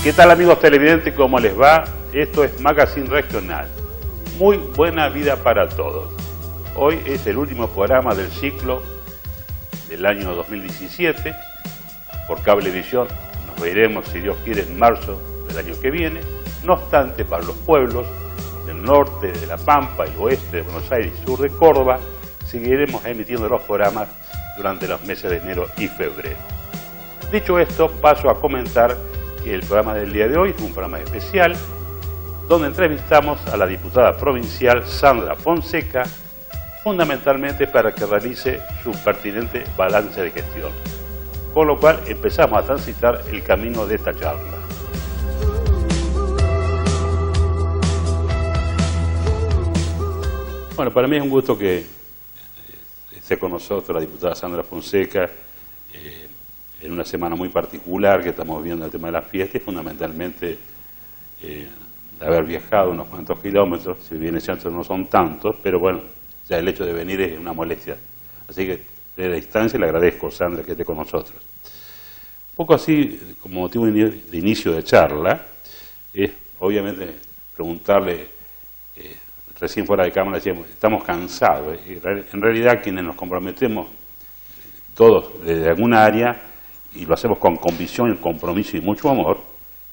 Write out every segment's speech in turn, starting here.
¿Qué tal, amigos televidentes? ¿Cómo les va? Esto es Magazine Regional. Muy buena vida para todos. Hoy es el último programa del ciclo del año 2017. Por Cablevisión nos veremos, si Dios quiere, en marzo del año que viene. No obstante, para los pueblos del norte de La Pampa, el oeste de Buenos Aires y sur de Córdoba, seguiremos emitiendo los programas durante los meses de enero y febrero. Dicho esto, paso a comentar que el programa del día de hoy es un programa especial donde entrevistamos a la diputada provincial Sandra Fonseca, fundamentalmente para que realice su pertinente balance de gestión. Con lo cual empezamos a transitar el camino de esta charla. Bueno, para mí es un gusto que esté con nosotros la diputada Sandra Fonseca en una semana muy particular que estamos viendo el tema de las fiestas y fundamentalmente de haber viajado unos cuantos kilómetros, si bien es cierto no son tantos, pero bueno, ya el hecho de venir es una molestia. Así que de la distancia le agradezco, Sandra, que esté con nosotros. Un poco así, como motivo de inicio de charla, es obviamente preguntarle, recién fuera de cámara decíamos, estamos cansados. En realidad quienes nos comprometemos todos desde alguna área, y lo hacemos con convicción, compromiso y mucho amor,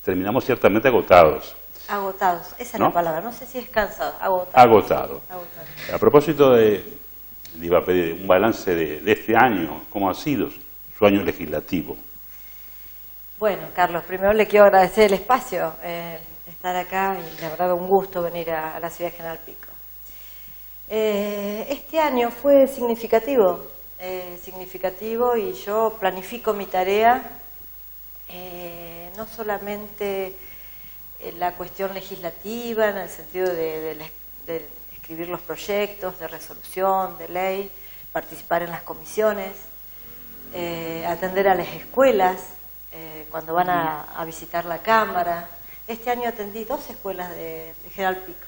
terminamos ciertamente agotados. Agotados, esa es la palabra, no sé si es cansado, agotado. A propósito le iba a pedir un balance de este año, ¿cómo ha sido su año legislativo? Bueno, Carlos, primero le quiero agradecer el espacio, estar acá, y la verdad un gusto venir a la ciudad de General Pico. Este año fue significativo y yo planifico mi tarea, no solamente la cuestión legislativa, en el sentido de escribir los proyectos de resolución, de ley, participar en las comisiones, atender a las escuelas cuando van a visitar la Cámara. Este año atendí 2 escuelas de General Pico.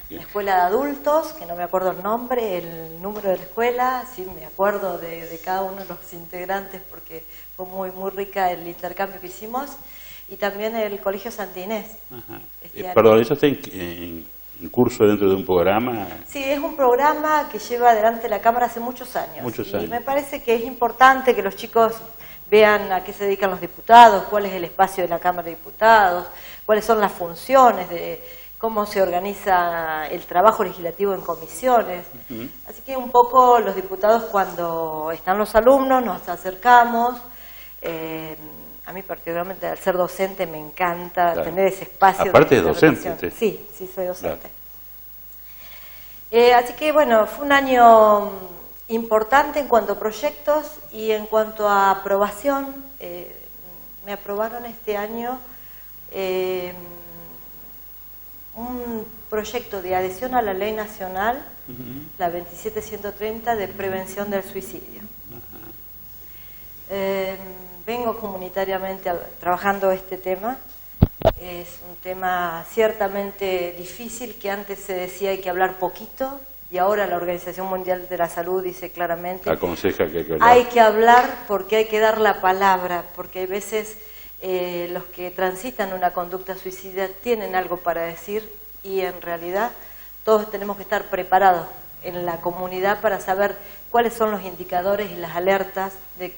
La escuela de adultos, que no me acuerdo el nombre, el número de la escuela, sí me acuerdo de cada uno de los integrantes porque fue muy rica el intercambio que hicimos, y también el Colegio Santa Inés. Perdón, ¿eso está en curso dentro de un programa? Sí, es un programa que lleva adelante la Cámara hace muchos años. Y me parece que es importante que los chicos vean a qué se dedican los diputados, cuál es el espacio de la Cámara de Diputados, cuáles son las funciones cómo se organiza el trabajo legislativo en comisiones. Así que un poco los diputados, cuando están los alumnos, nos acercamos. A mí particularmente, al ser docente, me encanta tener ese espacio. Aparte de docente. Sí, soy docente. Así que bueno, fue un año importante en cuanto a proyectos y en cuanto a aprobación. Me aprobaron este año un proyecto de adhesión a la ley nacional, la 27130, de prevención del suicidio. Vengo comunitariamente trabajando este tema. Es un tema ciertamente difícil, que antes se decía hay que hablar poquito, y ahora la Organización Mundial de la Salud dice claramente aconseja que hay que hablar porque hay que dar la palabra, porque hay veces los que transitan una conducta suicida tienen algo para decir, y en realidad todos tenemos que estar preparados en la comunidad para saber cuáles son los indicadores y las alertas de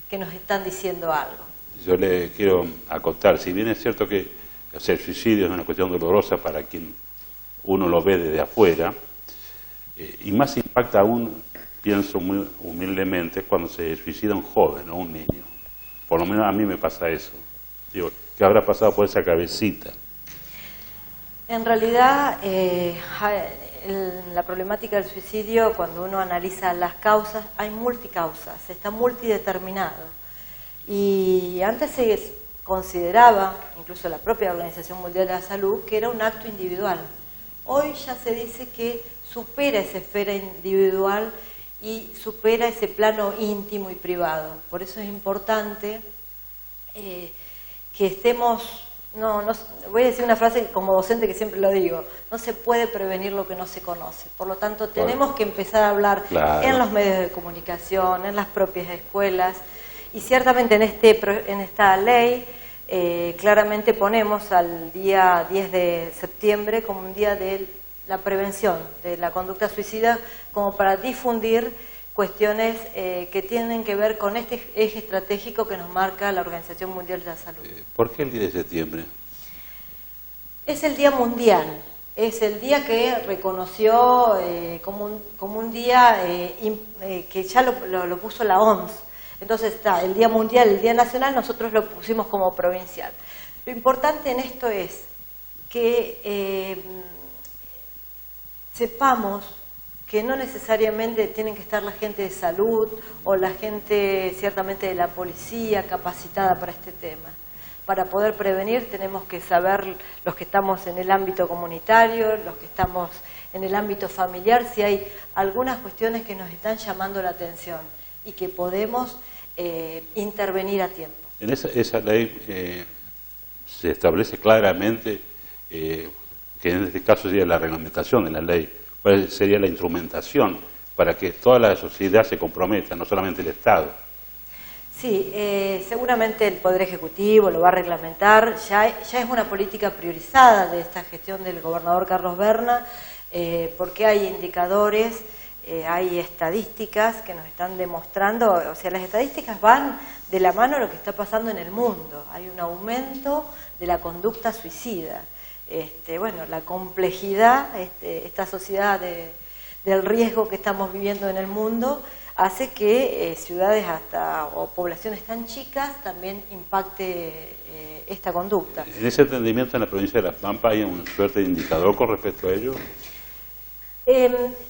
que nos están diciendo algo. Yo le quiero acotar, si bien es cierto que hacer suicidio es una cuestión dolorosa para quien uno lo ve desde afuera, y más impacta aún, pienso muy humildemente, cuando se suicida un joven o un niño. Por lo menos a mí me pasa eso. Digo, ¿qué habrá pasado por esa cabecita? En realidad, la problemática del suicidio, cuando uno analiza las causas, hay multicausas, está multideterminado. Y antes se consideraba, incluso la propia Organización Mundial de la Salud, que era un acto individual. Hoy ya se dice que supera esa esfera individual y supera ese plano íntimo y privado. Por eso es importante que estemos... No, voy a decir una frase como docente que siempre lo digo: no se puede prevenir lo que no se conoce. Por lo tanto, tenemos que empezar a hablar en los medios de comunicación, en las propias escuelas, y ciertamente en esta ley claramente ponemos al día 10 de septiembre como un día de la prevención de la conducta suicida, como para difundir cuestiones que tienen que ver con este eje estratégico que nos marca la Organización Mundial de la Salud. ¿Por qué el 10 de septiembre? Es el Día Mundial, es el día que reconoció como un día que ya lo puso la OMS. Entonces está el Día Mundial, el Día Nacional, nosotros lo pusimos como provincial. Lo importante en esto es que sepamos que no necesariamente tienen que estar la gente de salud o la gente ciertamente de la policía capacitada para este tema. Para poder prevenir tenemos que saber los que estamos en el ámbito comunitario, los que estamos en el ámbito familiar, si hay algunas cuestiones que nos están llamando la atención y que podemos intervenir a tiempo. En esa ley se establece claramente que en este caso sería la reglamentación de la ley, cuál sería la instrumentación para que toda la sociedad se comprometa, no solamente el Estado. Sí, seguramente el Poder Ejecutivo lo va a reglamentar, ya es una política priorizada de esta gestión del gobernador Carlos Berna, porque hay indicadores, hay estadísticas que nos están demostrando, o sea, las estadísticas van de la mano a lo que está pasando en el mundo, hay un aumento de la conducta suicida. Bueno, la complejidad, esta sociedad del riesgo que estamos viviendo en el mundo, hace que ciudades o poblaciones tan chicas también impacte esta conducta. ¿En ese entendimiento en la provincia de La Pampa hay una suerte de indicador con respecto a ello?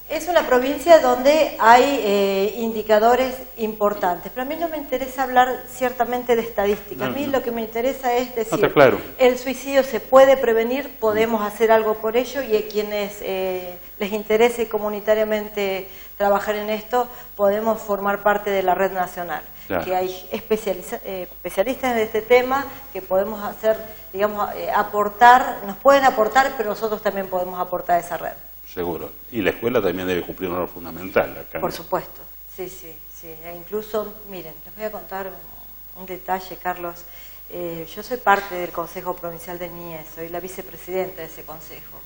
Es una provincia donde hay indicadores importantes, pero a mí no me interesa hablar ciertamente de estadística. A mí lo que me interesa es decir, claro, el suicidio se puede prevenir, podemos hacer algo por ello, y a quienes les interese comunitariamente trabajar en esto, podemos formar parte de la red nacional. Claro. Que hay especialistas en este tema que podemos hacer, digamos, aportar, nos pueden aportar, pero nosotros también podemos aportar a esa red. Seguro. Y la escuela también debe cumplir un rol fundamental acá. Por supuesto, sí. E incluso, miren, les voy a contar un detalle, Carlos. Yo soy parte del Consejo Provincial de Niñez, soy la vicepresidenta de ese consejo.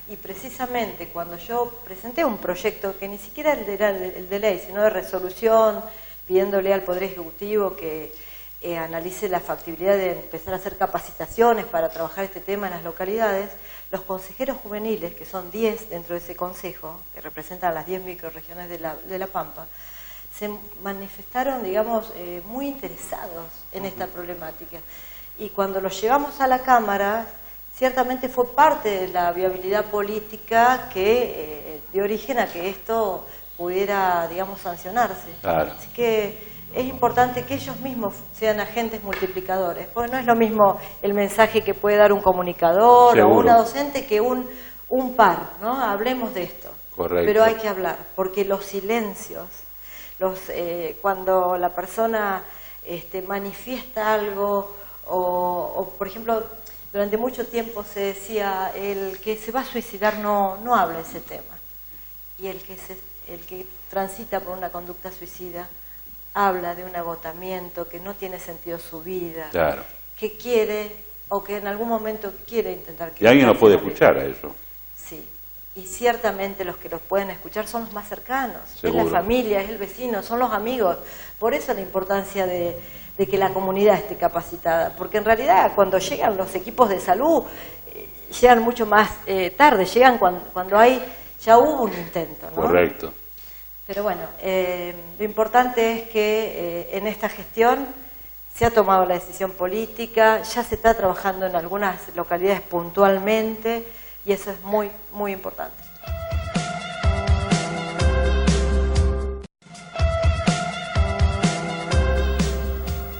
Y precisamente cuando yo presenté un proyecto que ni siquiera era el de ley, sino de resolución, pidiéndole al Poder Ejecutivo que analice la factibilidad de empezar a hacer capacitaciones para trabajar este tema en las localidades, los consejeros juveniles, que son 10 dentro de ese consejo, que representan las 10 microrregiones de La Pampa, se manifestaron, digamos, muy interesados en esta problemática. Y cuando los llevamos a la Cámara, ciertamente fue parte de la viabilidad política que dio origen a que esto pudiera, digamos, sancionarse. Claro. Así que es importante que ellos mismos sean agentes multiplicadores, porque no es lo mismo el mensaje que puede dar un comunicador o una docente que un par, ¿no? Hablemos de esto. Correcto. Pero hay que hablar, porque los silencios, cuando la persona manifiesta algo, o por ejemplo, durante mucho tiempo se decía, el que se va a suicidar no habla de ese tema, y el que transita por una conducta suicida habla de un agotamiento, que no tiene sentido su vida, claro, que quiere o que en algún momento quiere intentar... Y alguien no puede escuchar a eso. Sí, y ciertamente los que los pueden escuchar son los más cercanos, Seguro. Es la familia, es el vecino, son los amigos. Por eso la importancia de que la comunidad esté capacitada, porque en realidad cuando llegan los equipos de salud, llegan mucho más tarde, llegan cuando ya hubo un intento, ¿no? Correcto. Pero bueno, lo importante es que en esta gestión se ha tomado la decisión política, ya se está trabajando en algunas localidades puntualmente, y eso es muy, muy importante.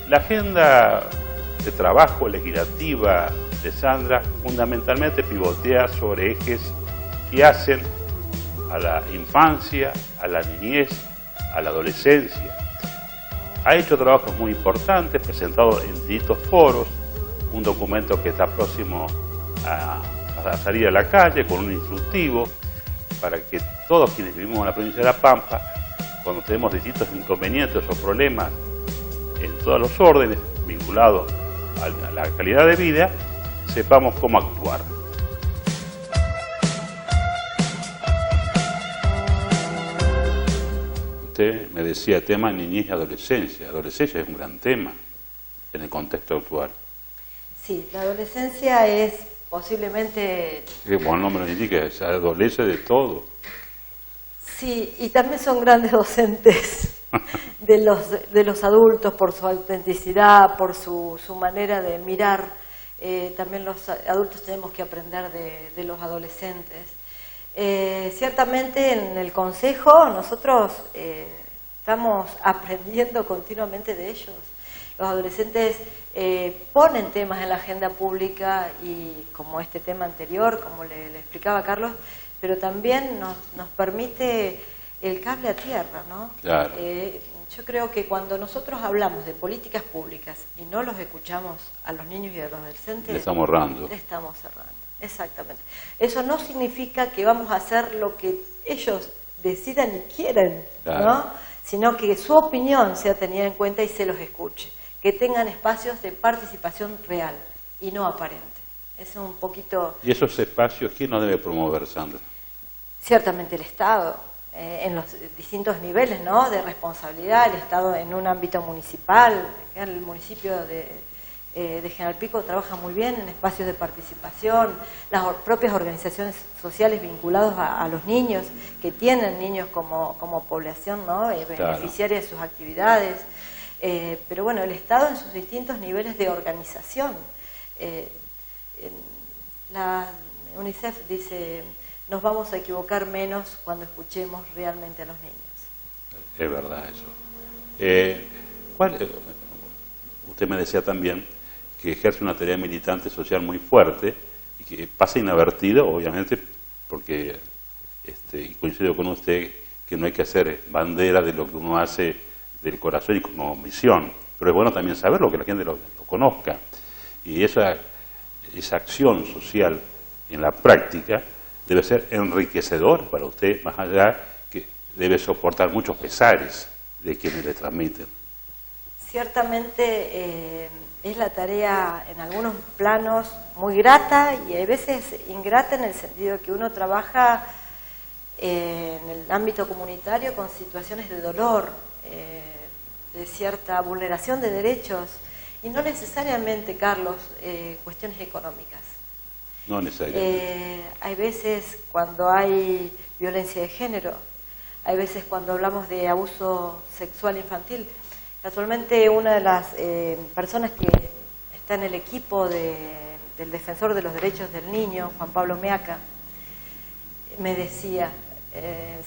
La agenda de trabajo legislativa de Sandra fundamentalmente pivotea sobre ejes que hacen a la infancia, a la niñez, a la adolescencia. Ha hecho trabajos muy importantes, presentados en distintos foros, un documento que está próximo a salir a la calle con un instructivo para que todos quienes vivimos en la provincia de La Pampa, cuando tenemos distintos inconvenientes o problemas en todos los órdenes vinculados a la calidad de vida, sepamos cómo actuar. Usted me decía tema niñez y adolescencia. Adolescencia es un gran tema en el contexto actual. Sí, la adolescencia es posiblemente... Como el nombre lo indica, se adolece de todo. Sí, y también son grandes docentes de los adultos por su autenticidad, por su manera de mirar. También los adultos tenemos que aprender de los adolescentes. Ciertamente en el Consejo nosotros estamos aprendiendo continuamente de ellos. Los adolescentes ponen temas en la agenda pública y como este tema anterior, como le explicaba Carlos, pero también nos permite el cable a tierra, ¿no? Claro. Yo creo que cuando nosotros hablamos de políticas públicas y no los escuchamos a los niños y a los adolescentes, le estamos errando. Le estamos cerrando, exactamente. Eso no significa que vamos a hacer lo que ellos decidan y quieren, claro, ¿no? Sino que su opinión sea tenida en cuenta y se los escuche. Que tengan espacios de participación real y no aparente. Es un poquito... ¿Y esos espacios quién los debe promover, Sandra? Ciertamente el Estado, en los distintos niveles, ¿no?, de responsabilidad, el Estado en un ámbito municipal. El municipio de General Pico trabaja muy bien en espacios de participación, las propias organizaciones sociales vinculadas a los niños, que tienen niños como población, ¿no?, beneficiaria de sus actividades. Pero bueno, el Estado en sus distintos niveles de organización. La UNICEF dice, nos vamos a equivocar menos cuando escuchemos realmente a los niños. Es verdad eso. Usted me decía también que ejerce una tarea militante social muy fuerte y que pasa inadvertido, obviamente, porque y coincido con usted que no hay que hacer bandera de lo que uno hace del corazón y como misión, pero es bueno también saberlo, que la gente lo conozca. Y esa acción social en la práctica debe ser enriquecedor para usted, más allá que debe soportar muchos pesares de quienes le transmiten. Ciertamente es la tarea en algunos planos muy grata y a veces ingrata en el sentido que uno trabaja en el ámbito comunitario con situaciones de dolor, de cierta vulneración de derechos y no necesariamente, Carlos, cuestiones económicas. No necesariamente. Hay veces cuando hay violencia de género, hay veces cuando hablamos de abuso sexual infantil. Casualmente una de las personas que está en el equipo del Defensor de los Derechos del Niño, Juan Pablo Meaca, me decía,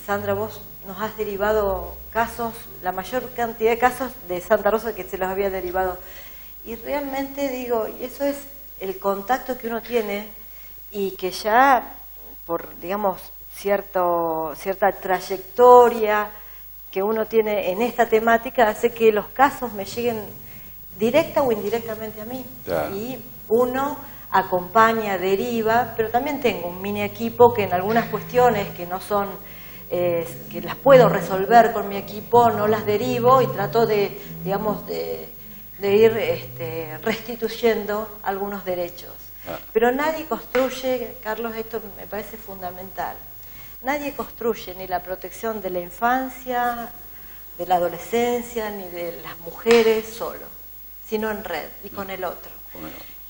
Sandra, vos nos has derivado casos, la mayor cantidad de casos de Santa Rosa que se los había derivado. Y realmente digo, y eso es el contacto que uno tiene y que ya por, digamos, cierta trayectoria que uno tiene en esta temática hace que los casos me lleguen directa o indirectamente a mí. Claro. Y uno acompaña, deriva, pero también tengo un mini equipo que en algunas cuestiones que no son, que las puedo resolver con mi equipo, no las derivo y trato de, digamos, de ir restituyendo algunos derechos. Pero nadie construye, Carlos, esto me parece fundamental, nadie construye ni la protección de la infancia, de la adolescencia, ni de las mujeres solo, sino en red y con el otro.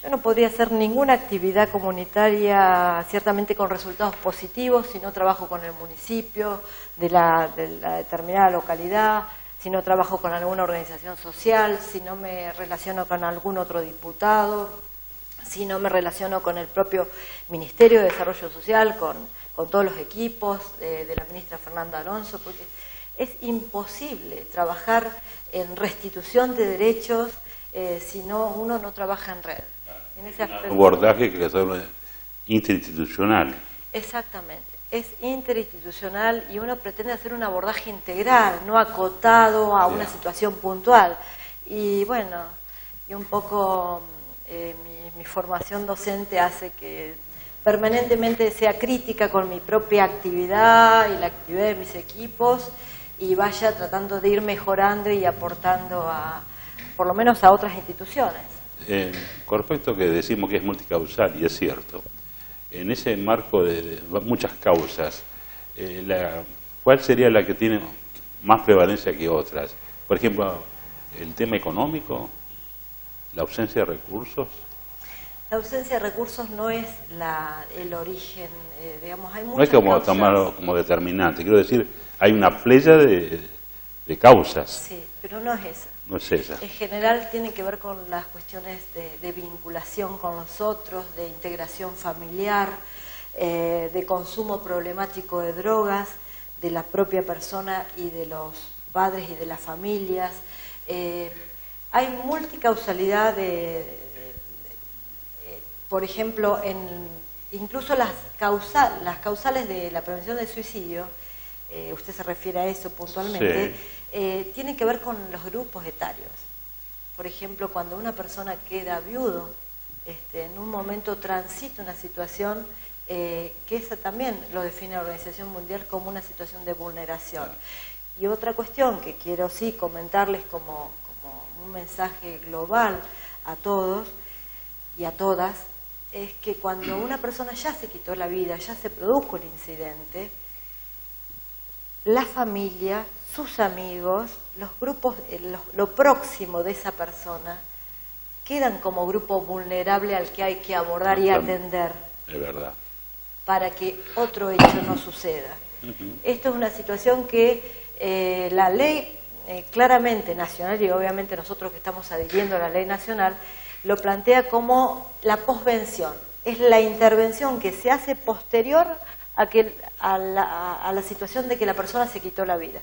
Yo no podría hacer ninguna actividad comunitaria, ciertamente con resultados positivos, si no trabajo con el municipio de la determinada localidad, si no trabajo con alguna organización social, si no me relaciono con algún otro diputado, si no me relaciono con el propio Ministerio de Desarrollo Social, con todos los equipos de la ministra Fernanda Alonso, porque es imposible trabajar en restitución de derechos si uno no trabaja en red. En ese aspecto, un abordaje que es interinstitucional. Exactamente, es interinstitucional y uno pretende hacer un abordaje integral, no acotado a una situación puntual. Y bueno, y un poco mi formación docente hace que permanentemente sea crítica con mi propia actividad y la actividad de mis equipos y vaya tratando de ir mejorando y aportando por lo menos a otras instituciones. con respecto a que decimos que es multicausal, y es cierto, en ese marco de muchas causas, ¿cuál sería la que tiene más prevalencia que otras? Por ejemplo, el tema económico, la ausencia de recursos. La ausencia de recursos no es el origen, digamos, hay muchas no es como causas. tomarlo como determinante, quiero decir, hay una playa de causas. Sí, pero no es esa. No es esa. En general tiene que ver con las cuestiones de vinculación con los otros, de integración familiar, de consumo problemático de drogas, de la propia persona y de los padres y de las familias. Hay multicausalidad por ejemplo, incluso las causales de la prevención del suicidio, usted se refiere a eso puntualmente, sí. Tiene que ver con los grupos etarios. Por ejemplo, cuando una persona queda viudo, en un momento transita una situación que esa también lo define la Organización Mundial como una situación de vulneración. Y otra cuestión que quiero sí comentarles como un mensaje global a todos y a todas, es que cuando una persona ya se quitó la vida, ya se produjo el incidente, la familia, sus amigos, los grupos, lo próximo de esa persona, quedan como grupo vulnerable al que hay que abordar y atender. Es verdad. Para que otro hecho no suceda. Esto es una situación que la ley claramente nacional, y obviamente nosotros que estamos adhiriendo a la ley nacional, lo plantea como la posvención. Es la intervención que se hace posterior a la situación de que la persona se quitó la vida.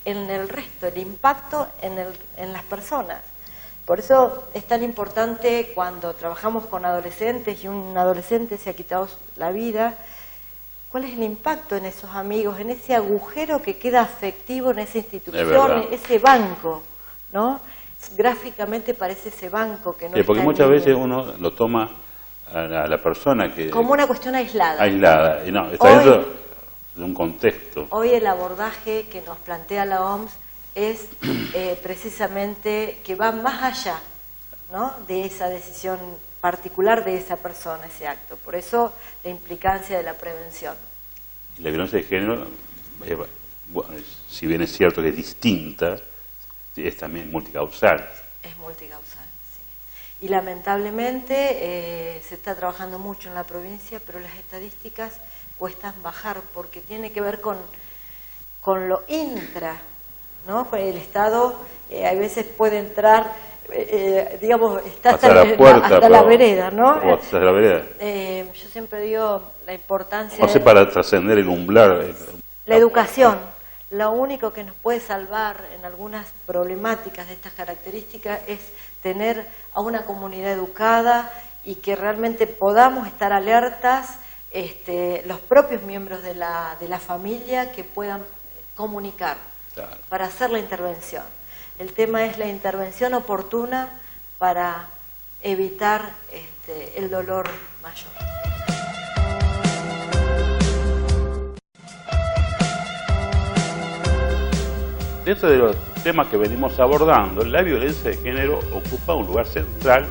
En el resto, el impacto en las personas. Por eso es tan importante cuando trabajamos con adolescentes y un adolescente se ha quitado la vida, ¿cuál es el impacto en esos amigos, en ese agujero que queda afectivo en esa institución, ese banco, ¿no? Gráficamente parece ese banco que no porque muchas veces uno lo toma a la persona que... como una cuestión aislada. Aislada, y no, está dentro de un contexto. Hoy el abordaje que nos plantea la OMS es precisamente que va más allá, ¿no?, de esa decisión particular de esa persona, ese acto. Por eso la implicancia de la prevención. La violencia de género, bueno, si bien es cierto que es distinta, es también multicausal. Es multicausal, sí. Y lamentablemente se está trabajando mucho en la provincia, pero las estadísticas cuestan bajar porque tiene que ver con lo intra, ¿no? El Estado a veces puede entrar, digamos, está hasta la vereda, ¿no? Hasta la vereda. Yo siempre digo la importancia... No sé, para trascender el umbral. La educación. Lo único que nos puede salvar en algunas problemáticas de estas características es tener a una comunidad educada y que realmente podamos estar alertas, los propios miembros de la familia que puedan comunicar para hacer la intervención. El tema es la intervención oportuna para evitar el dolor mayor. Dentro de los temas que venimos abordando, la violencia de género ocupa un lugar central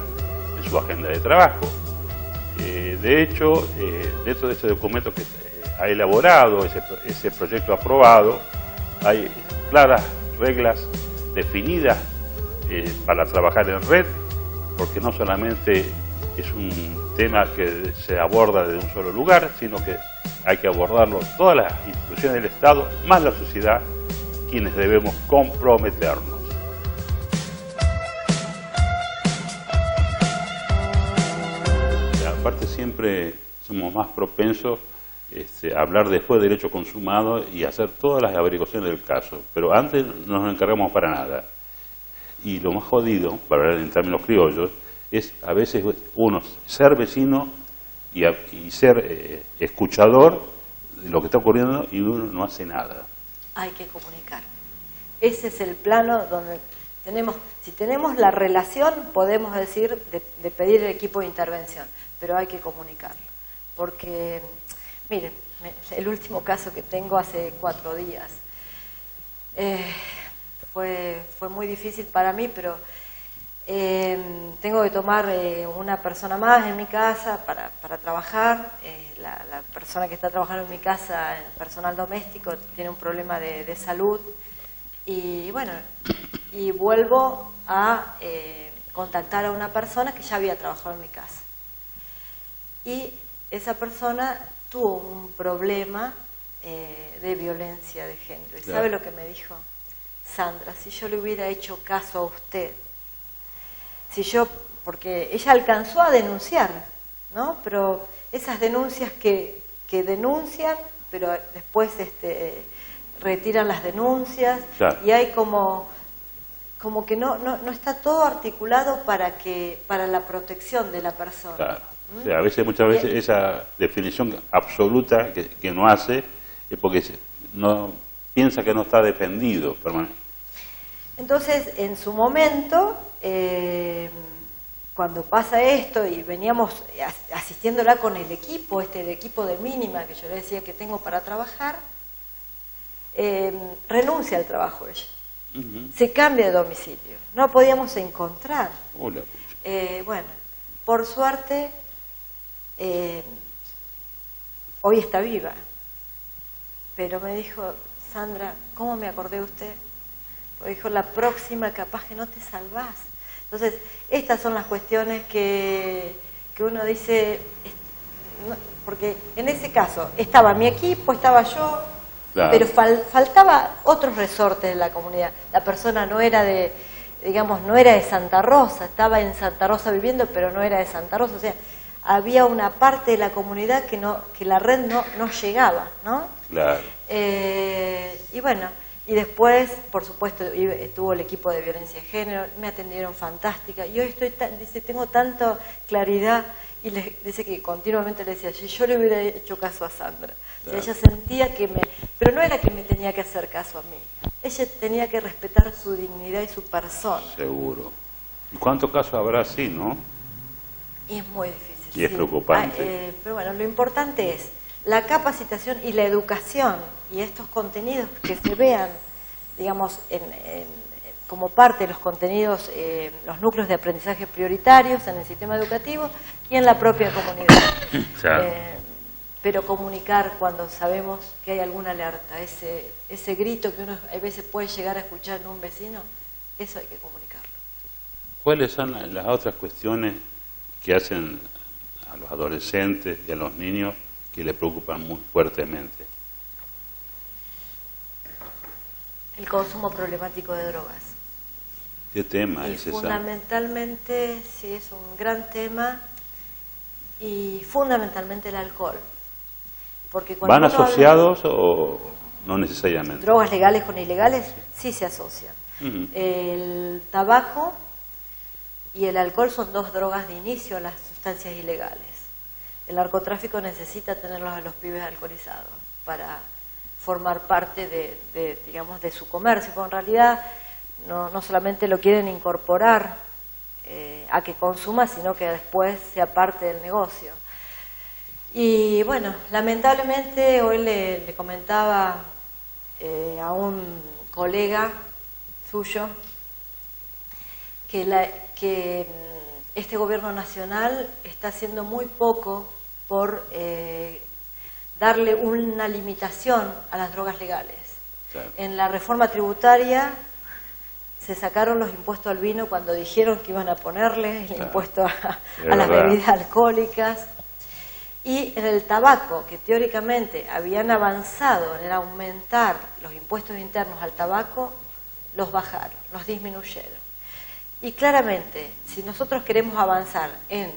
en su agenda de trabajo. De hecho, dentro de este documento que ha elaborado, ese proyecto aprobado, hay claras reglas definidas para trabajar en red, porque no solamente es un tema que se aborda de un solo lugar, sino que hay que abordarlo todas las instituciones del Estado, más la sociedad, quienes debemos comprometernos. Aparte siempre somos más propensos a hablar después del hecho consumado y hacer todas las averiguaciones del caso, pero antes no nos encargamos para nada. Y lo más jodido, para hablar en términos criollos, es a veces uno ser vecino y ser escuchador de lo que está ocurriendo y uno no hace nada. Hay que comunicar. Ese es el plano donde si tenemos la relación, podemos decir de pedir el equipo de intervención, pero hay que comunicarlo. Porque, miren, el último caso que tengo hace 4 días, fue muy difícil para mí, pero tengo que tomar una persona más en mi casa para trabajar. La persona que está trabajando en mi casa, el personal doméstico, tiene un problema de salud. Y bueno, y vuelvo a contactar a una persona que ya había trabajado en mi casa. Y esa persona tuvo un problema de violencia de género. ¿Y claro. sabe lo que me dijo? Sandra, si yo le hubiera hecho caso a usted, porque ella alcanzó a denunciar, ¿no? Pero esas denuncias que denuncian, pero después retiran las denuncias, claro. y hay como que no está todo articulado para la protección de la persona. Claro. O sea, muchas veces esa definición absoluta que no hace es porque no piensa que no está defendido permanentemente. Entonces, en su momento, cuando pasa esto y veníamos asistiéndola con el equipo, el equipo de mínima que yo le decía que tengo para trabajar, renuncia al trabajo ella. Se cambia de domicilio. No podíamos encontrar. Hola. Bueno, por suerte, hoy está viva. Pero me dijo, Sandra, ¿cómo me acordé de usted? Porque dijo, la próxima capaz que no te salvás. Entonces, estas son las cuestiones que uno dice, porque en ese caso estaba mi equipo, estaba yo, claro. Pero faltaba otros resortes de la comunidad. La persona no era de Santa Rosa, estaba en Santa Rosa viviendo, pero no era de Santa Rosa. O sea, había una parte de la comunidad que la red no llegaba, ¿no? Claro. Y bueno, y después, por supuesto, estuvo el equipo de violencia de género, me atendieron fantástica, y hoy tengo tanta claridad, y dice que continuamente le decía, si yo le hubiera hecho caso a Sandra, claro. O sea, ella sentía pero no era que me tenía que hacer caso a mí, ella tenía que respetar su dignidad y su persona. Seguro. ¿Y cuántos casos habrá así, no? Y es muy difícil. Y es preocupante. Pero bueno, lo importante es la capacitación y la educación, y estos contenidos que se vean, digamos, como parte de los contenidos, los núcleos de aprendizaje prioritarios en el sistema educativo y en la propia comunidad. Claro. Pero comunicar cuando sabemos que hay alguna alerta, ese grito que uno a veces puede llegar a escuchar en un vecino, eso hay que comunicarlo. ¿Cuáles son las otras cuestiones que hacen a los adolescentes y a los niños que les preocupan muy fuertemente? El consumo problemático de drogas. ¿Qué tema y es ese? Fundamentalmente, sí, es un gran tema, y fundamentalmente el alcohol. Porque cuando ¿Van asociados o no necesariamente? Drogas legales con ilegales sí se asocian. El tabaco y el alcohol son dos drogas de inicio a las sustancias ilegales. El narcotráfico necesita tenerlos a los pibes alcoholizados para formar parte de su comercio, porque en realidad no solamente lo quieren incorporar a que consuma, sino que después sea parte del negocio. Y bueno, lamentablemente hoy le comentaba a un colega suyo que este gobierno nacional está haciendo muy poco por darle una limitación a las drogas legales. Claro. En la reforma tributaria se sacaron los impuestos al vino cuando dijeron que iban a ponerle el impuesto a las bebidas alcohólicas. Y en el tabaco, que teóricamente habían avanzado en aumentar los impuestos internos al tabaco, los bajaron, los disminuyeron. Y claramente, si nosotros queremos avanzar en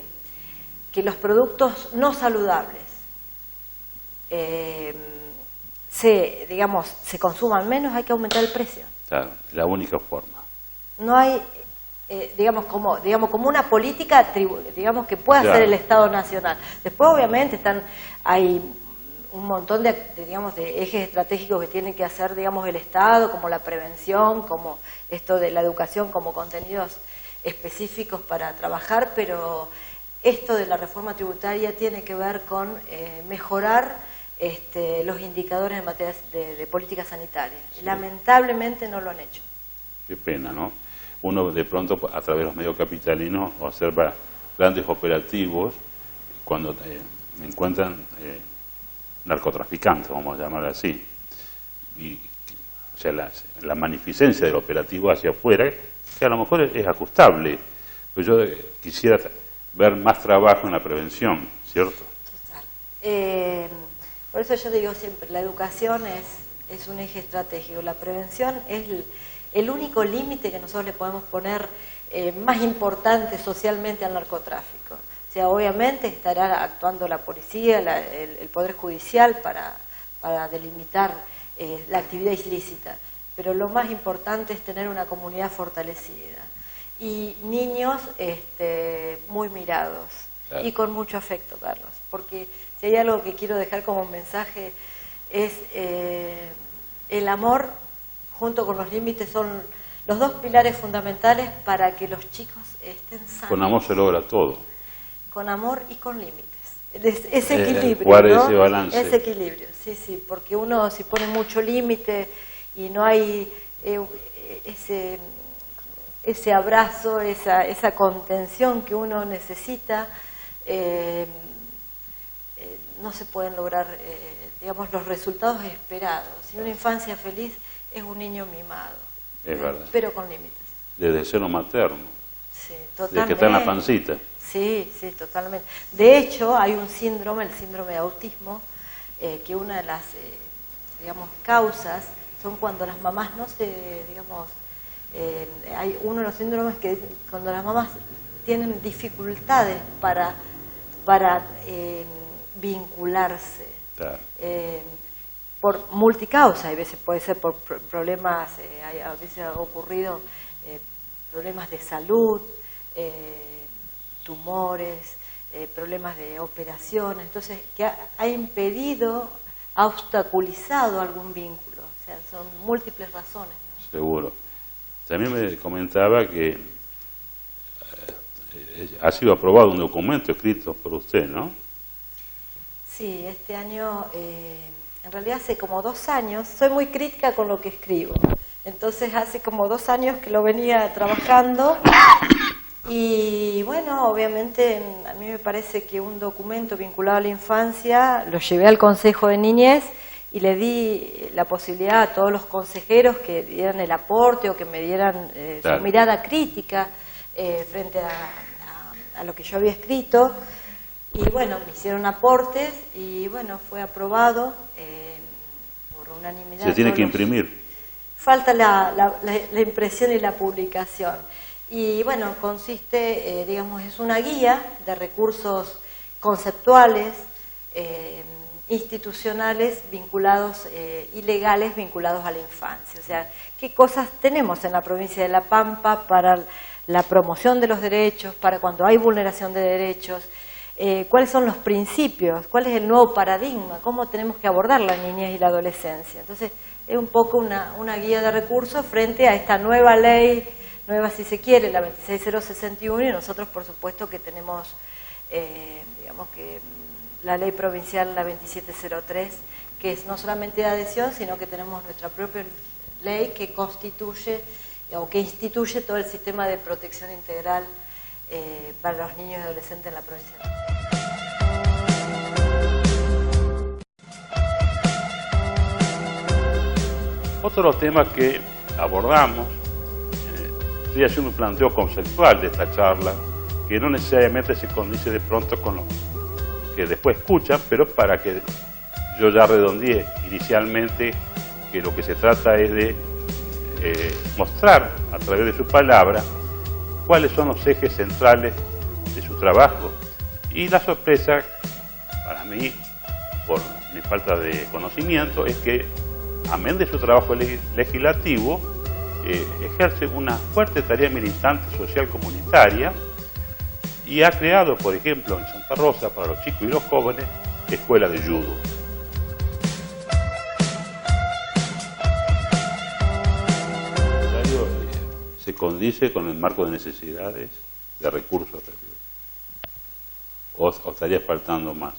que los productos no saludables se consuman menos, hay que aumentar el precio. Claro, la única forma. No hay, digamos como una política, digamos, que pueda hacer el Estado Nacional. Después, obviamente, hay un montón de ejes estratégicos que tiene que hacer, digamos, el Estado, como la prevención, como esto de la educación, como contenidos específicos para trabajar, pero esto de la reforma tributaria tiene que ver con mejorar los indicadores en materia de política sanitaria. Sí. Lamentablemente no lo han hecho. Qué pena, ¿no? uno de pronto a través de los medios capitalinos observa grandes operativos cuando encuentran narcotraficantes, vamos a llamarlo así. Y, o sea, la magnificencia del operativo hacia afuera, que a lo mejor es ajustable, pero yo quisiera ver más trabajo en la prevención, ¿cierto? Total. Por eso yo digo siempre, la educación es un eje estratégico, la prevención es el único límite que nosotros le podemos poner más importante socialmente al narcotráfico. O sea, obviamente estará actuando la policía, el Poder Judicial para delimitar la actividad ilícita, pero lo más importante es tener una comunidad fortalecida y niños muy mirados, claro, y con mucho afecto, Carlos, porque si hay algo que quiero dejar como mensaje es el amor junto con los límites son los dos pilares fundamentales para que los chicos estén sanos. Con amor se logra todo. Con amor y con límites. Ese equilibrio, jugar ¿no? ese balance. Ese equilibrio, sí, porque uno si pone mucho límite y no hay ese abrazo, esa contención que uno necesita, no se pueden lograr, digamos, los resultados esperados. Y una infancia feliz es un niño mimado, es verdad, pero con límites. Desde el seno materno, sí, totalmente, desde que está en la pancita. Sí, totalmente. De hecho, hay un síndrome, el síndrome de autismo, que una de las, digamos, causas son cuando las mamás no se, digamos, hay uno de los síndromes que cuando las mamás tienen dificultades para vincularse, claro, por multicausa, a veces puede ser por problemas, a veces ha ocurrido problemas de salud, tumores, problemas de operaciones, entonces que ha impedido, ha obstaculizado algún vínculo, o sea, son múltiples razones, ¿no? Seguro. También me comentaba que ha sido aprobado un documento escrito por usted, ¿no? Sí, este año, en realidad hace como 2 años, soy muy crítica con lo que escribo, entonces hace como 2 años que lo venía trabajando. Y bueno, obviamente a mí me parece que un documento vinculado a la infancia lo llevé al Consejo de Niñez y le di la posibilidad a todos los consejeros que dieran el aporte o que me dieran su mirada crítica frente a lo que yo había escrito. Y bueno, me hicieron aportes y bueno, fue aprobado por unanimidad. Se tiene que imprimir. Falta la impresión y la publicación. Y bueno, consiste, digamos, es una guía de recursos conceptuales, institucionales vinculados y legales vinculados a la infancia. O sea, qué cosas tenemos en la provincia de La Pampa para la promoción de los derechos, para cuando hay vulneración de derechos, cuáles son los principios, cuál es el nuevo paradigma, cómo tenemos que abordar la niñez y la adolescencia. Entonces, es un poco una guía de recursos frente a esta nueva ley, nueva si se quiere, la 26061, y nosotros por supuesto que tenemos, digamos que la ley provincial, la 2703, que es no solamente de adhesión, sino que tenemos nuestra propia ley que constituye o que instituye todo el sistema de protección integral para los niños y adolescentes en la provincia de La Pampa. Otro tema que abordamos, estoy haciendo un planteo conceptual de esta charla, que no necesariamente se condice de pronto con lo que después escuchan, pero para que yo ya redondeé inicialmente que lo que se trata es de mostrar a través de su palabra cuáles son los ejes centrales de su trabajo. Y la sorpresa, para mí, por mi falta de conocimiento, es que, amén de su trabajo legislativo, ejerce una fuerte tarea militante social comunitaria y ha creado, por ejemplo, en Santa Rosa, para los chicos y los jóvenes, escuela de judo. ¿Se condice con el marco de necesidades, de recursos? ¿O estaría faltando más?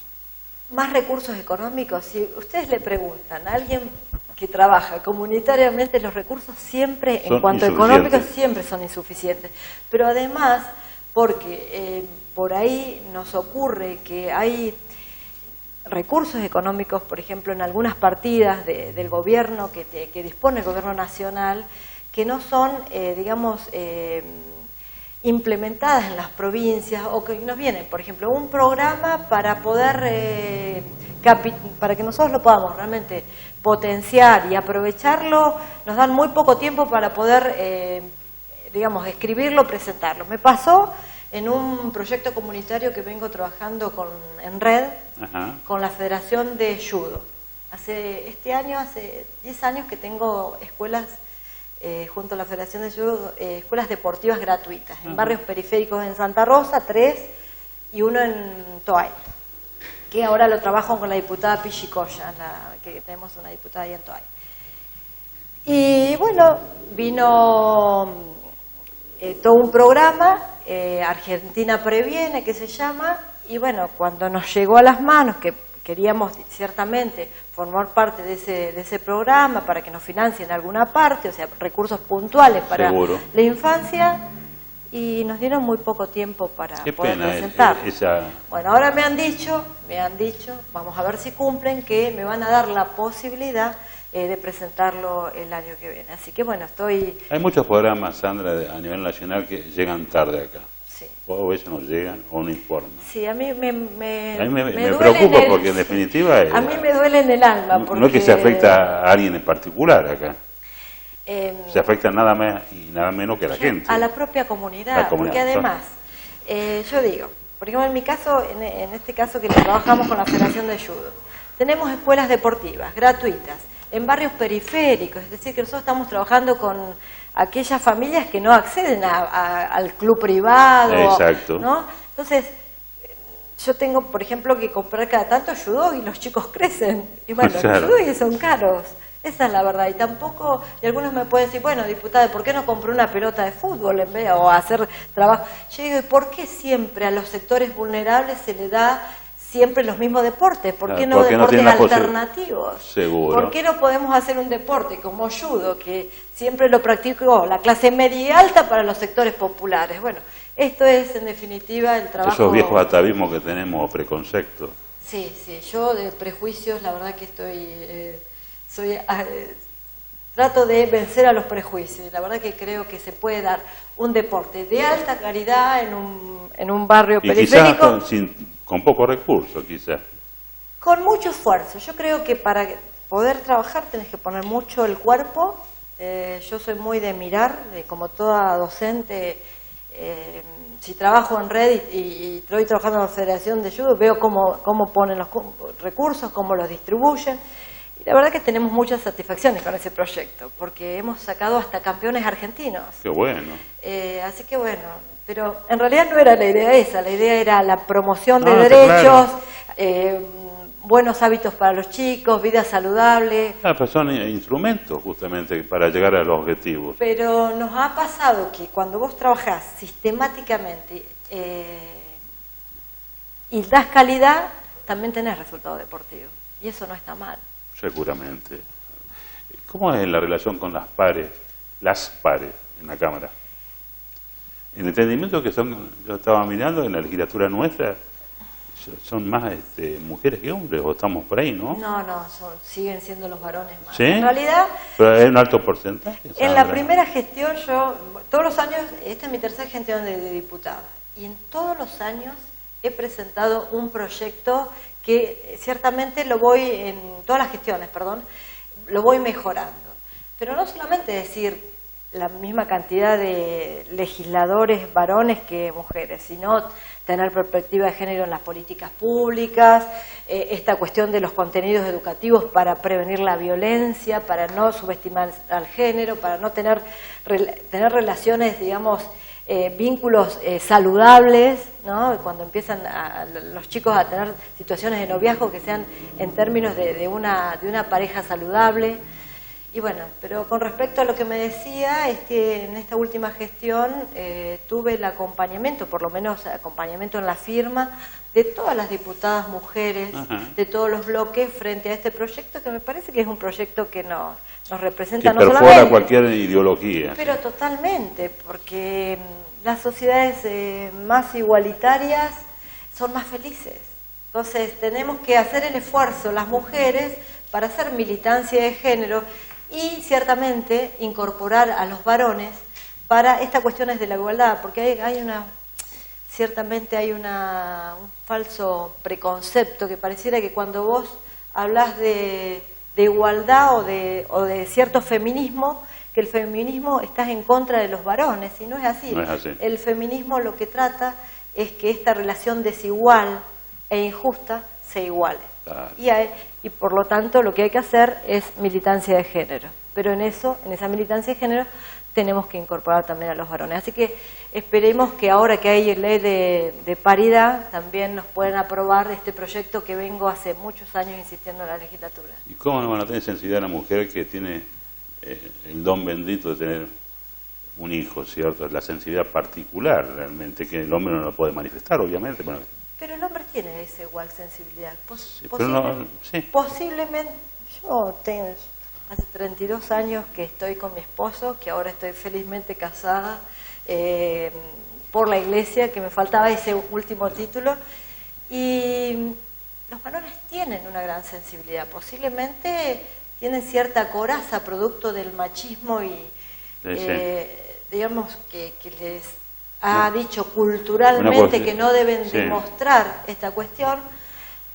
Más recursos económicos. Si ustedes le preguntan a alguien que trabaja comunitariamente, los recursos siempre, en Son cuanto a insuficientes. económicos, siempre son insuficientes. Pero además, porque por ahí nos ocurre que hay recursos económicos, por ejemplo, en algunas partidas del gobierno que dispone el gobierno nacional, que no son, digamos, implementadas en las provincias, o que nos vienen, por ejemplo, un programa para poder, para que nosotros lo podamos realmente potenciar y aprovecharlo, nos dan muy poco tiempo para poder, digamos, escribirlo, presentarlo. Me pasó en un proyecto comunitario que vengo trabajando en red, Ajá. con la Federación de Judo. Hace 10 años que tengo escuelas, junto a la Federación de Judo, escuelas deportivas gratuitas, en barrios periféricos en Santa Rosa, 3, y uno en Toay, que ahora lo trabajo con la diputada Pichicoya, que tenemos una diputada ahí en Toay. Y bueno, vino todo un programa, Argentina Previene, que se llama, y bueno, cuando nos llegó a las manos, que queríamos ciertamente formar parte de ese programa para que nos financien alguna parte, o sea, recursos puntuales para Seguro. la infancia, y nos dieron muy poco tiempo para Qué poder pena presentar. esa... Bueno, ahora me han dicho, vamos a ver si cumplen, que me van a dar la posibilidad de presentarlo el año que viene. Así que bueno, Hay muchos programas, Sandra, a nivel nacional que llegan tarde acá. Sí. O a veces no llegan o no informan. Sí, a mí me duele preocupa en el- porque en definitiva... a mí me duele en el alma. no es que se afecta a alguien en particular acá. Se afecta nada más y nada menos que a la gente. A la propia comunidad, porque además, yo digo, por ejemplo en mi caso, en este caso que trabajamos con la Federación de Judo, tenemos escuelas deportivas gratuitas en barrios periféricos, es decir, que nosotros estamos trabajando con aquellas familias que no acceden al club privado. Exacto. ¿No? Entonces, yo tengo, por ejemplo, que comprar cada tanto judo y los chicos crecen. Y bueno, Claro. los judo son caros. Esa es la verdad. Y tampoco, y algunos me pueden decir, bueno, diputada, ¿por qué no compró una pelota de fútbol en vez o hacer trabajo? Yo digo, ¿y por qué siempre a los sectores vulnerables se le da siempre los mismos deportes? ¿Por qué Claro, no porque no deportes tienen la alternativos? Seguro. ¿Por qué no podemos hacer un deporte como judo, que siempre lo practicó la clase media y alta para los sectores populares? Bueno, esto es en definitiva el trabajo... Esos viejos atavismos que tenemos o preconceptos. Sí, yo de prejuicios, la verdad que trato de vencer a los prejuicios. La verdad que creo que se puede dar un deporte de alta calidad en un barrio Y periférico. quizás con pocos recursos, quizás. Con mucho esfuerzo. Yo creo que para poder trabajar tenés que poner mucho el cuerpo. Yo soy muy de mirar, como toda docente, si trabajo en red y estoy trabajando en la Federación de Judo, veo cómo ponen los recursos, cómo los distribuyen. Y la verdad que tenemos muchas satisfacciones con ese proyecto, porque hemos sacado hasta campeones argentinos. Qué bueno. Así que bueno, pero en realidad no era la idea esa, la idea era la promoción de No, derechos, claro. Buenos hábitos para los chicos, vida saludable. Pero son instrumentos justamente para llegar a los objetivos. Pero nos ha pasado que cuando vos trabajás sistemáticamente y das calidad, también tenés resultado deportivo. Y eso no está mal. Seguramente. ¿Cómo es la relación con las pares en la Cámara? En el entendimiento que yo estaba mirando en la legislatura nuestra, son más mujeres que hombres, o estamos por ahí, ¿no? No, siguen siendo los varones más. ¿Sí? En realidad, Pero hay un alto porcentaje. en la Sandra. primera gestión todos los años, esta es mi tercera gestión de diputada, y en todos los años he presentado un proyecto que ciertamente en todas las gestiones, lo voy mejorando. Pero no solamente decir la misma cantidad de legisladores varones que mujeres, sino tener perspectiva de género en las políticas públicas, esta cuestión de los contenidos educativos para prevenir la violencia, para no subestimar al género, para no tener relaciones, digamos, vínculos saludables, ¿no? Cuando empiezan los chicos a tener situaciones de noviazgo que sean en términos de una pareja saludable. Y bueno, pero con respecto a lo que me decía, en esta última gestión tuve el acompañamiento, por lo menos acompañamiento en la firma, de todas las diputadas mujeres, de todos los bloques, frente a este proyecto, que me parece que es un proyecto que nos representa no solamente... Que perfora cualquier ideología. Pero totalmente, porque las sociedades más igualitarias son más felices. Entonces tenemos que hacer el esfuerzo, las mujeres, para hacer militancia de género y ciertamente incorporar a los varones para estas cuestiones de la igualdad, porque ciertamente hay un falso preconcepto que pareciera que cuando vos hablas de igualdad o de cierto feminismo, que el feminismo estás en contra de los varones, y no es así. No es así. El feminismo lo que trata es que esta relación desigual e injusta se iguale. Claro. Y por lo tanto lo que hay que hacer es militancia de género. Pero en esa militancia de género tenemos que incorporar también a los varones. Así que esperemos que ahora que hay ley de paridad también nos puedan aprobar este proyecto que vengo hace muchos años insistiendo en la legislatura. ¿Y cómo no van a tener sensibilidad la mujer que tiene el don bendito de tener un hijo, ¿cierto? La sensibilidad particular realmente, que el hombre no lo puede manifestar, obviamente. Bueno, pero el hombre tiene esa igual sensibilidad. Posiblemente, yo tengo hace 32 años que estoy con mi esposo, que ahora estoy felizmente casada por la iglesia, que me faltaba ese último título, y los varones tienen una gran sensibilidad. Posiblemente tienen cierta coraza producto del machismo y digamos que les ha dicho culturalmente que no deben demostrar esta cuestión,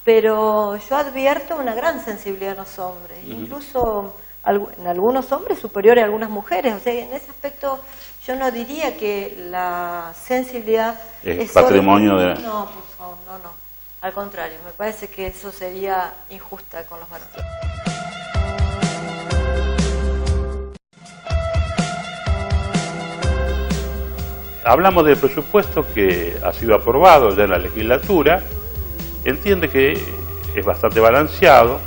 pero yo advierto una gran sensibilidad en los hombres, incluso en algunos hombres superior a algunas mujeres. O sea, en ese aspecto yo no diría que la sensibilidad es patrimonio de... No, por favor, no. Al contrario, me parece que eso sería injusta con los varones. Hablamos del presupuesto que ha sido aprobado ya en la legislatura. Entiende que es bastante balanceado,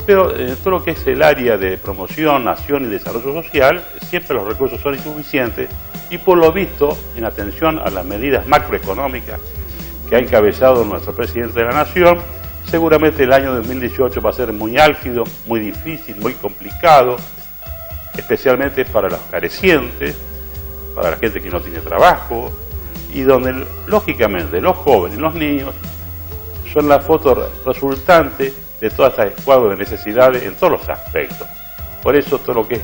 pero en todo lo que es el área de promoción, acción y desarrollo social, siempre los recursos son insuficientes y por lo visto, en atención a las medidas macroeconómicas que ha encabezado nuestro presidente de la Nación, seguramente el año 2018 va a ser muy álgido, muy difícil, muy complicado, especialmente para los carecientes, para la gente que no tiene trabajo, y donde lógicamente los jóvenes y los niños son la foto resultante de todas estas cuadros de necesidades en todos los aspectos. Por eso todo lo que es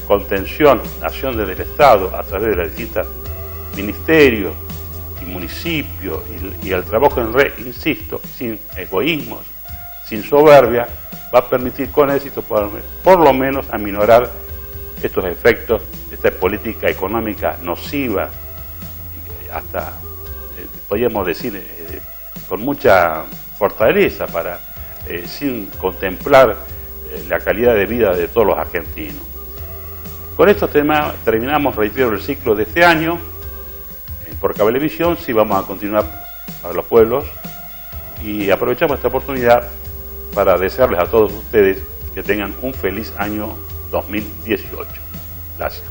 contención, acción desde el Estado a través de los distintos ministerios y municipios y el trabajo en red, insisto, sin egoísmos, sin soberbia, va a permitir con éxito por lo menos aminorar estos efectos de esta política económica nociva, hasta, podríamos decir, con mucha fortaleza, sin contemplar la calidad de vida de todos los argentinos. Con estos temas terminamos, reitero, el ciclo de este año. Por Cablevisión sí vamos a continuar para los pueblos y aprovechamos esta oportunidad para desearles a todos ustedes que tengan un feliz año 2018. Gracias.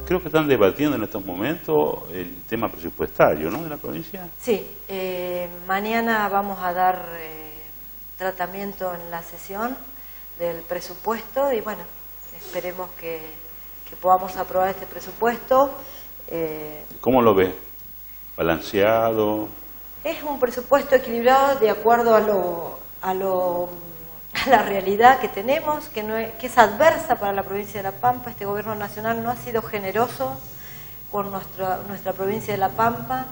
Creo que están debatiendo en estos momentos el tema presupuestario, ¿no?, de la provincia. Sí, mañana vamos a dar tratamiento en la sesión del presupuesto y bueno, esperemos que podamos aprobar este presupuesto. ¿Cómo lo ve? ¿Balanceado? Es un presupuesto equilibrado de acuerdo a la realidad que tenemos, que es adversa para la provincia de La Pampa. Este gobierno nacional no ha sido generoso con nuestra provincia de La Pampa,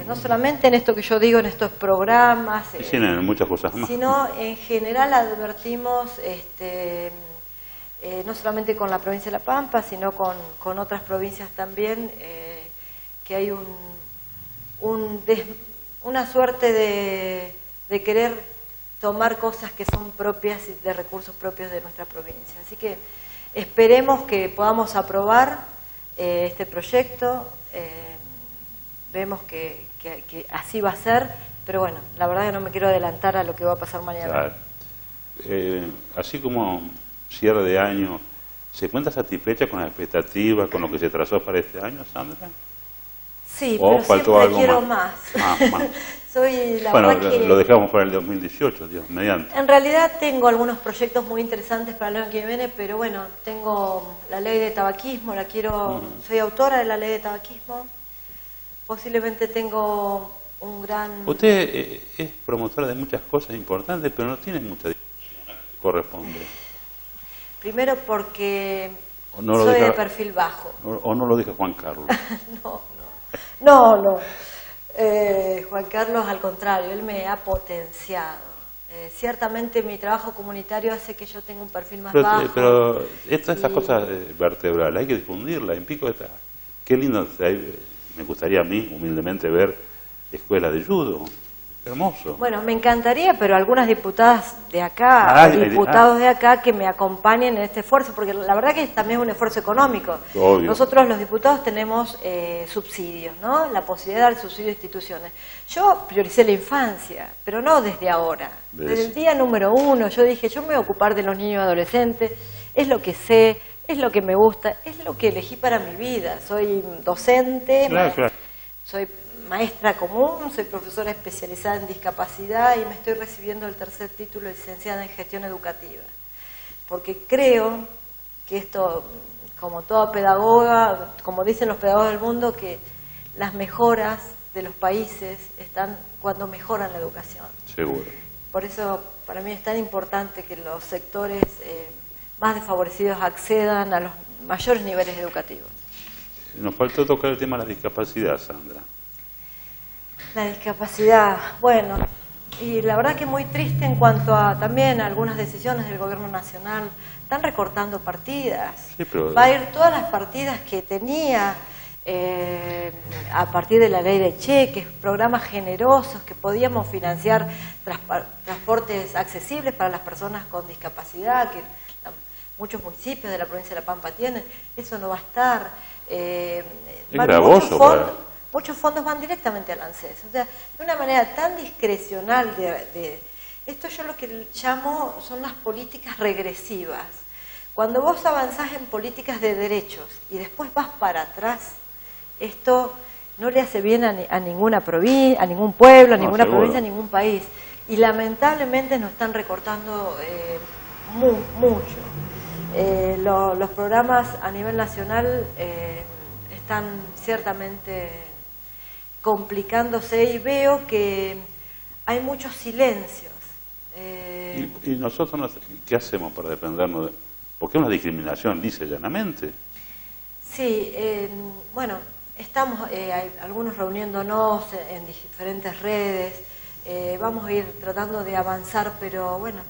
no solamente en esto que yo digo, en estos programas, sino en muchas cosas más. Sino en general advertimos, no solamente con la provincia de La Pampa, sino con otras provincias también, que hay una suerte de querer tomar cosas que son propias y de recursos propios de nuestra provincia. Así que esperemos que podamos aprobar este proyecto, vemos que así va a ser, Pero bueno, la verdad que no me quiero adelantar a lo que va a pasar mañana. Claro. Así como cierre de año, ¿se cuenta satisfecha con las expectativas, con lo que se trazó para este año, Sandra? Sí, ¿O pero faltó siempre algo quiero más? más. Soy la Bueno, verdad que... lo dejamos para el 2018, Dios mediante. En realidad tengo algunos proyectos muy interesantes para el año que viene, pero bueno, tengo la ley de tabaquismo, soy autora de la ley de tabaquismo. Posiblemente tengo un gran... Usted es promotora de muchas cosas importantes, pero no tiene mucha discusión que corresponde. Primero porque No lo soy deja, de perfil bajo. o no lo deja Juan Carlos. No. Juan Carlos, al contrario, él me ha potenciado. Ciertamente mi trabajo comunitario hace que yo tenga un perfil más bajo. Pero esas cosas vertebrales hay que difundirlas. En Pico está. Qué lindo. Me gustaría a mí, humildemente, ver escuelas de judo. Hermoso. Bueno, me encantaría, pero algunas diputadas de acá, diputados de acá, que me acompañen en este esfuerzo, porque la verdad que también es un esfuerzo económico. Obvio. Nosotros los diputados tenemos subsidios, ¿no? La posibilidad de dar subsidio a instituciones. Yo prioricé la infancia, pero no desde ahora. Desde el día número 1 yo dije, yo me voy a ocupar de los niños y adolescentes, es lo que sé, es lo que me gusta, es lo que elegí para mi vida. Soy docente, Claro. soy maestra común, soy profesora especializada en discapacidad y me estoy recibiendo el tercer título de licenciada en gestión educativa. Porque creo que esto, como toda pedagoga, como dicen los pedagogos del mundo, que las mejoras de los países están cuando mejoran la educación. Seguro. Por eso para mí es tan importante que los sectores más desfavorecidos accedan a los mayores niveles educativos. Nos faltó tocar el tema de la discapacidad, Sandra. La discapacidad, bueno, y la verdad que muy triste en cuanto a también algunas decisiones del gobierno nacional. Están recortando partidas. Sí, pero... Va a ir todas las partidas que tenía a partir de la ley de cheques, programas generosos que podíamos financiar transportes accesibles para las personas con discapacidad, que muchos municipios de la provincia de La Pampa tienen. Eso no va a estar. Es gravoso, muchos fondos van directamente al ANSES, o sea, de una manera tan discrecional esto yo lo que llamo son las políticas regresivas. Cuando vos avanzás en políticas de derechos y después vas para atrás, esto no le hace bien a ninguna provincia, a ningún pueblo, a ninguna provincia, a ningún país. Y lamentablemente nos están recortando mucho. Los programas a nivel nacional están ciertamente complicándose y veo que hay muchos silencios. ¿Y nosotros qué hacemos para defendernos? Porque es una discriminación, dice llanamente. Sí, bueno, estamos algunos reuniéndonos en diferentes redes, vamos a ir tratando de avanzar, pero bueno,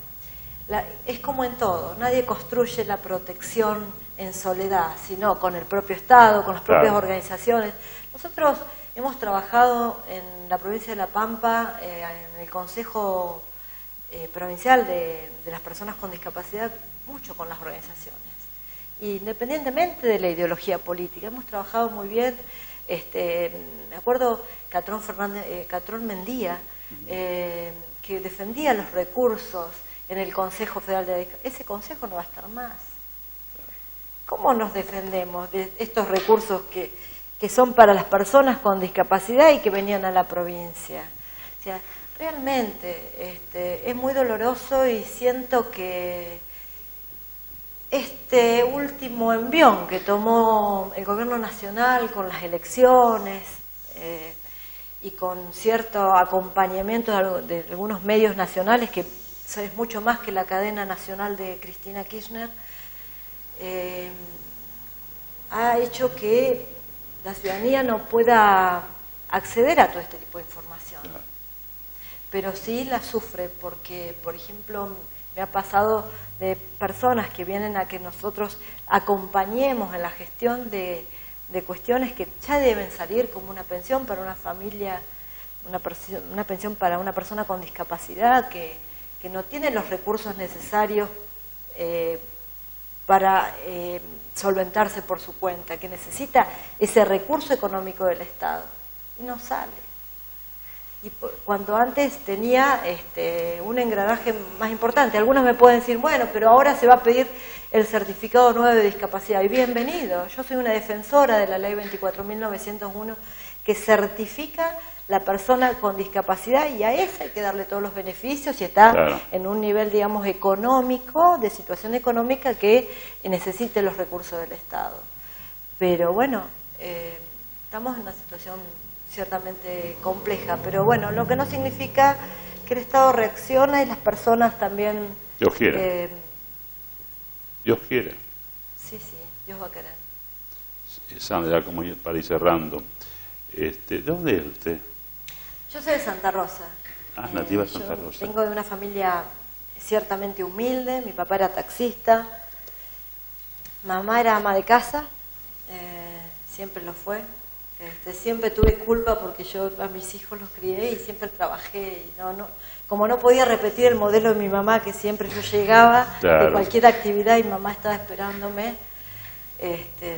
es como en todo, nadie construye la protección en soledad, sino con el propio Estado, con las propias organizaciones. Nosotros hemos trabajado en la provincia de La Pampa, en el Consejo Provincial de las Personas con Discapacidad, mucho con las organizaciones. Independientemente de la ideología política, hemos trabajado muy bien. Me acuerdo Catrón Mendía, que defendía los recursos en el Consejo Federal de Discapacidad. Ese consejo no va a estar más. ¿Cómo nos defendemos de estos recursos que son para las personas con discapacidad y que venían a la provincia? O sea, realmente es muy doloroso y siento que este último envión que tomó el gobierno nacional con las elecciones y con cierto acompañamiento de algunos medios nacionales, que es mucho más que la cadena nacional de Cristina Kirchner, ha hecho que la ciudadanía no pueda acceder a todo este tipo de información. Pero sí la sufre porque, por ejemplo, me ha pasado de personas que vienen a que nosotros acompañemos en la gestión de cuestiones que ya deben salir, como una pensión para una familia, una pensión para una persona con discapacidad que no tiene los recursos necesarios para solventarse por su cuenta, que necesita ese recurso económico del Estado y no sale. Y cuando antes tenía un engranaje más importante. Algunos me pueden decir, bueno, pero ahora se va a pedir el certificado 9 de discapacidad. Y bienvenido, yo soy una defensora de la ley 24.901 que certifica la persona con discapacidad y a esa hay que darle todos los beneficios y está Claro. en un nivel, digamos, económico, de situación económica que necesite los recursos del Estado. Pero bueno, estamos en una situación ciertamente compleja, pero bueno, lo que no significa que el Estado reacciona y las personas también... Dios quiera. Dios quiere. Sí, Dios va a querer. Sandra, como para ir cerrando, ¿de dónde es usted? Yo soy de Santa Rosa. Nativa de Santa Yo Rosa. vengo de una familia ciertamente humilde, mi papá era taxista, mamá era ama de casa, siempre lo fue. Siempre tuve culpa porque yo a mis hijos los crié y siempre trabajé. Y como no podía repetir el modelo de mi mamá, que siempre yo llegaba Claro. de cualquier actividad y mamá estaba esperándome,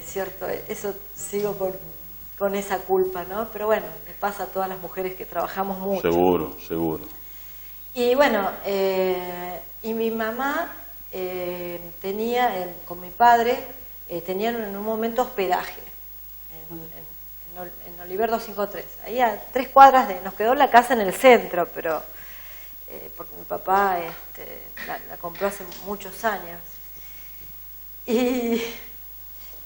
cierto, eso sigo con esa culpa, ¿no? Pero bueno, le pasa a todas las mujeres que trabajamos mucho. Seguro, seguro. Y bueno, y mi mamá tenía, con mi padre, tenían en un momento hospedaje en Oliver 253. Ahí a 3 cuadras nos quedó la casa en el centro, pero porque mi papá la compró hace muchos años. Y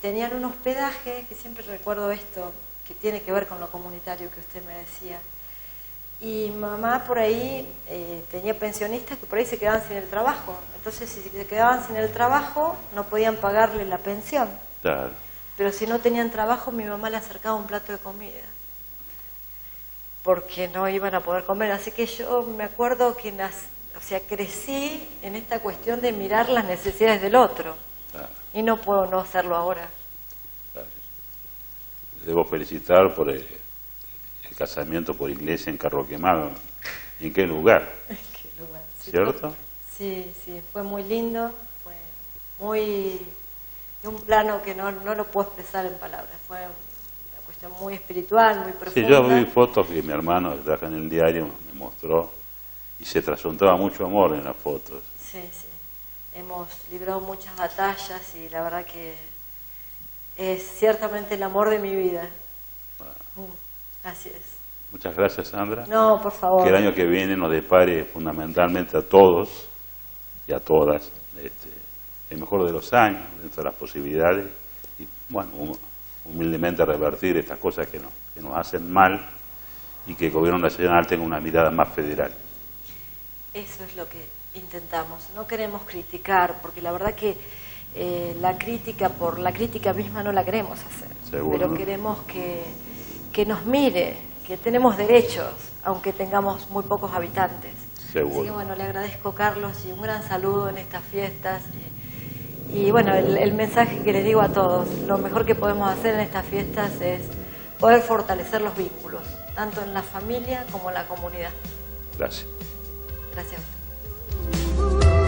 tenían un hospedaje, que siempre recuerdo esto, que tiene que ver con lo comunitario que usted me decía. Y mamá por ahí tenía pensionistas que por ahí se quedaban sin el trabajo. Entonces, si se quedaban sin el trabajo, no podían pagarle la pensión. Claro. Pero si no tenían trabajo, mi mamá le acercaba un plato de comida, porque no iban a poder comer. Así que yo me acuerdo que crecí en esta cuestión de mirar las necesidades del otro. Claro. Y no puedo no hacerlo ahora. Claro. Debo felicitar por el casamiento por iglesia en Carro Quemado. ¿En qué lugar? ¿Qué lugar? ¿Cierto? Sí, fue muy lindo, fue muy... de un plano que no lo puedo expresar en palabras. Fue una cuestión muy espiritual, muy profunda. Sí, yo vi fotos que mi hermano, que trabaja en el diario, me mostró y se trasuntaba mucho amor en las fotos. Sí. Hemos librado muchas batallas y la verdad que es ciertamente el amor de mi vida. Así es. Muchas gracias, Sandra. No, por favor. Que el año que viene nos depare fundamentalmente a todos y a todas el mejor de los años, dentro de las posibilidades, y bueno, humildemente revertir estas cosas que nos hacen mal y que el gobierno nacional tenga una mirada más federal. Eso es lo que intentamos. No queremos criticar, porque la verdad que la crítica por la crítica misma no la queremos hacer. Seguro, pero ¿no? queremos que nos mire, que tenemos derechos, aunque tengamos muy pocos habitantes. Seguro. Así que bueno, le agradezco, Carlos, y un gran saludo en estas fiestas. Y bueno, el mensaje que les digo a todos, lo mejor que podemos hacer en estas fiestas es poder fortalecer los vínculos, tanto en la familia como en la comunidad. Gracias. Gracias a usted.